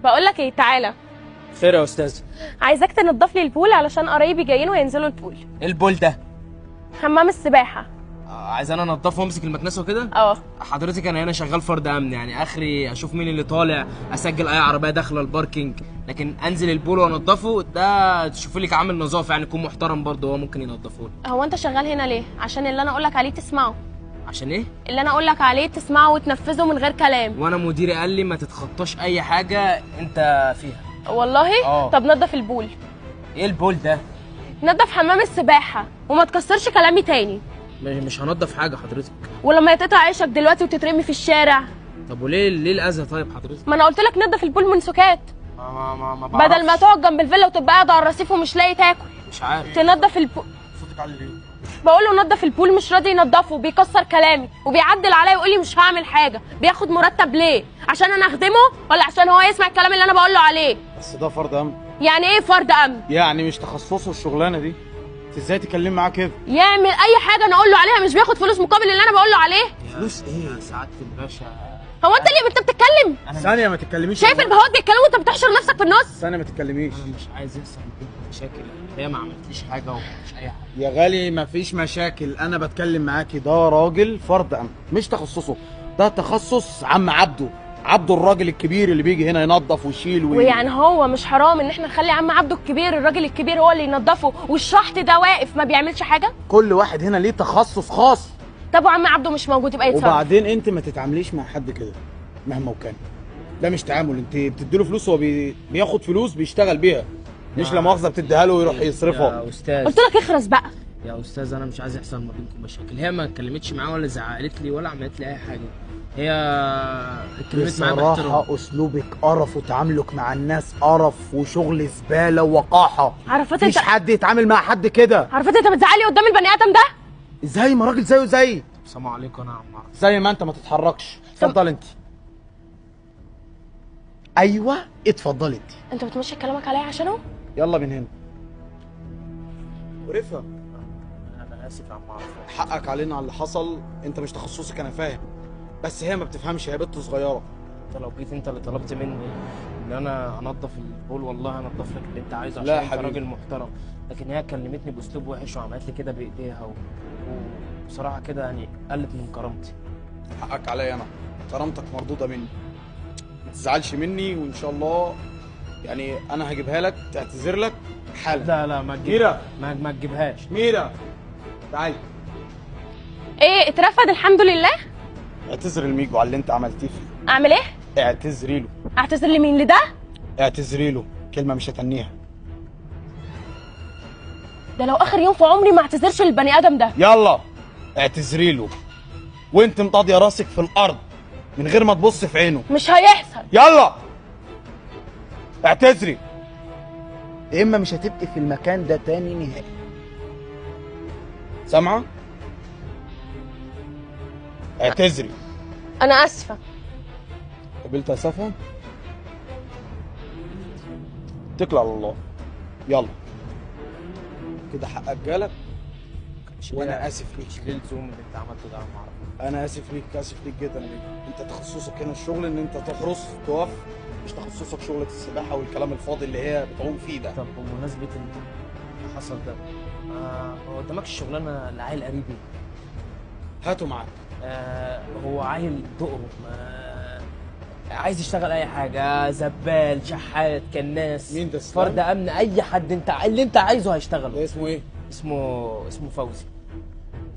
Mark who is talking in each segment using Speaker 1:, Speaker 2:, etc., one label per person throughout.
Speaker 1: بقول لك ايه، تعالى.
Speaker 2: خير يا استاذ.
Speaker 1: عايزاك تنضف لي البول علشان قرايبي جايين وينزلوا البول.
Speaker 2: ايه البول ده؟
Speaker 1: حمام السباحه.
Speaker 2: عايز انا انضفه وامسك المكنسه وكده؟
Speaker 1: اه.
Speaker 2: حضرتك انا هنا شغال فرد امن، يعني اخري اشوف مين اللي طالع، اسجل اي عربيه داخله الباركينج، لكن انزل البول وانضفه ده تشوفي لك عامل نظافه يعني يكون محترم برضه، هو ممكن ينضفه لي.
Speaker 1: هو انت شغال هنا ليه؟ عشان اللي انا اقول لك عليه تسمعه.
Speaker 2: عشان ايه؟
Speaker 1: اللي انا اقول لك عليه تسمعه وتنفذه من غير كلام.
Speaker 2: وانا مديري قال لي ما تتخطاش اي حاجه انت فيها.
Speaker 1: والله؟ طب نضف البول.
Speaker 2: ايه البول ده؟
Speaker 1: نضف حمام السباحه وما تكسرش كلامي تاني.
Speaker 2: مش هنضف حاجه حضرتك.
Speaker 1: ولما يتقطع عيشك دلوقتي وتترمي في الشارع.
Speaker 2: طب وليه الاذى طيب حضرتك؟
Speaker 1: ما انا قلت لك نضف البول من سكات.
Speaker 2: ما
Speaker 1: بدل ما تقعد جنب الفيلا وتبقى قاعد على الرصيف ومش لاقي تاكل.
Speaker 2: مش عارف.
Speaker 1: تنضف البول.
Speaker 2: صوتك عالي ليه؟
Speaker 1: بقول له نضف البول مش راضي ينضفه، بيكسر كلامي وبيعدل عليا ويقول لي مش هعمل حاجه. بياخد مرتب ليه؟ عشان انا اخدمه ولا عشان هو يسمع الكلام اللي انا بقول له عليه؟
Speaker 3: بس ده فرد امن.
Speaker 1: يعني ايه فرد امن؟
Speaker 3: يعني مش تخصصه الشغلانه دي. انت ازاي تكلمي معاه كده؟
Speaker 1: يعمل اي حاجه انا اقول له عليها، مش بياخد فلوس مقابل اللي انا بقول له عليه.
Speaker 2: فلوس ايه يا سعاده الباشا؟
Speaker 1: هو انت اللي انت بتتكلم؟
Speaker 3: ثانيه ما تتكلميش.
Speaker 1: شايف البهوات بيتكلموا وانت بتحشر نفسك في النص؟
Speaker 3: ثانيه ما تتكلميش.
Speaker 2: انا مش عايز يحصل مشاكل، هي ما عملتليش حاجه ومش اي حاجه.
Speaker 3: يا غالي مفيش مشاكل، انا بتكلم معاكي. ده راجل فرد امن مش تخصصه، ده تخصص عم عبده الراجل الكبير اللي بيجي هنا ينظف ويشيل
Speaker 1: ويعني هو مش حرام ان احنا نخلي عم عبده الكبير الراجل الكبير هو اللي ينظفه والشحط ده واقف ما بيعملش حاجه؟
Speaker 3: كل واحد هنا ليه تخصص خاص.
Speaker 1: طب وعم عبده مش موجود يبقى يتصرف.
Speaker 3: وبعدين انت ما تتعامليش مع حد كده مهما وكان، ده مش تعامل. انت بتديله فلوس، هو بياخد فلوس بيشتغل بيها، مش لا مؤاخذه بتديها له ويروح يصرفها.
Speaker 2: يا استاذ
Speaker 1: قلت لك اخرس بقى
Speaker 2: يا استاذ، انا مش عايز يحصل ما بينكم مشاكل. هي ما اتكلمتش معاه ولا زعقت لي ولا عملت لي اي حاجه، هي اتكلمت معاه باحترام.
Speaker 3: بصراحه اسلوبك قرف وتعاملك مع الناس قرف وشغل زباله ووقاحه.
Speaker 1: عرفت
Speaker 3: مفيش
Speaker 1: انت
Speaker 3: حد يتعامل مع حد كده.
Speaker 1: عرفت انت بتزعلي قدام البني ادم ده؟
Speaker 3: ازاي ما راجل زيه زي
Speaker 2: السلام عليكم. انا عم عرف.
Speaker 3: زي ما انت ما تتحركش. اتفضل انت. ايوه اتفضلي انت.
Speaker 1: انت بتمشي كلامك عليا عشانه؟
Speaker 3: يلا من هنا. ورفا
Speaker 2: انا اسف يا عم عرف.
Speaker 3: حقك علينا على اللي حصل، انت مش تخصصك انا فاهم، بس هي ما بتفهمش، هي بنت صغيره.
Speaker 2: انت لو جيت انت اللي طلبت مني ان انا انضف البول والله هنضف لك اللي انت عايزه
Speaker 3: لا
Speaker 2: عشان انت
Speaker 3: حبيبي.
Speaker 2: راجل محترم، لكن هي كلمتني باسلوب وحش وعملت لي كده بايديها وبصراحه كده يعني قلت من كرامتي.
Speaker 3: حقك عليا انا، كرامتك مردوده مني، ما تزعلش مني، وان شاء الله يعني انا هجيبها لك تعتذر لك حالا.
Speaker 2: لا ما
Speaker 3: ميرا
Speaker 2: ما تجيبهاش.
Speaker 3: ميرا تعالي.
Speaker 1: ايه اترفد الحمد لله؟
Speaker 3: اعتذري لميجو على اللي انت عملتيه فيه.
Speaker 1: اعمل ايه؟
Speaker 3: اعتذري له.
Speaker 1: اعتذر لمين؟ لده؟
Speaker 3: اعتذري له، كلمه مش هتنيها.
Speaker 1: ده لو اخر يوم في عمري ما اعتذرش للبني ادم ده.
Speaker 3: يلا اعتذري له وانت مطاضيه راسك في الارض من غير ما تبص في عينه.
Speaker 1: مش هيحصل.
Speaker 3: يلا اعتذري، يا اما مش هتبقي في المكان ده تاني نهائي. سامعه؟ اعتذري.
Speaker 1: انا اسفه.
Speaker 3: قبلت اسفها؟ اتكل على الله. يلا كده حقك جالك، وانا اسف ليك.
Speaker 2: مش للزوم اللي انت عملته ده يا عم عرف.
Speaker 3: انا اسف ليك جدا ليك. انت تخصصك هنا الشغل ان انت تحرس تقف، مش تخصصك شغلة السباحة والكلام الفاضي اللي هي بتعوم فيه ده.
Speaker 2: طب بمناسبه اللي حصل ده، ما قدامكش شغلانه لعيل قريبي؟
Speaker 3: هاته معاك.
Speaker 2: هو عيل دقره، عايز يشتغل اي حاجه، زبال، شحات، كناس.
Speaker 3: مين ده؟ اسلام؟
Speaker 2: فرد امن، اي حد اللي انت عايزه هيشتغله.
Speaker 3: ده اسمه ايه؟
Speaker 2: اسمه فوزي.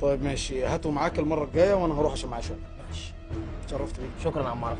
Speaker 3: طيب ماشي، هاته معاك المرة الجاية وانا هروح عشان معايا شغل.
Speaker 2: ماشي.
Speaker 3: اتشرفت بيك.
Speaker 2: شكرا يا عم عرف.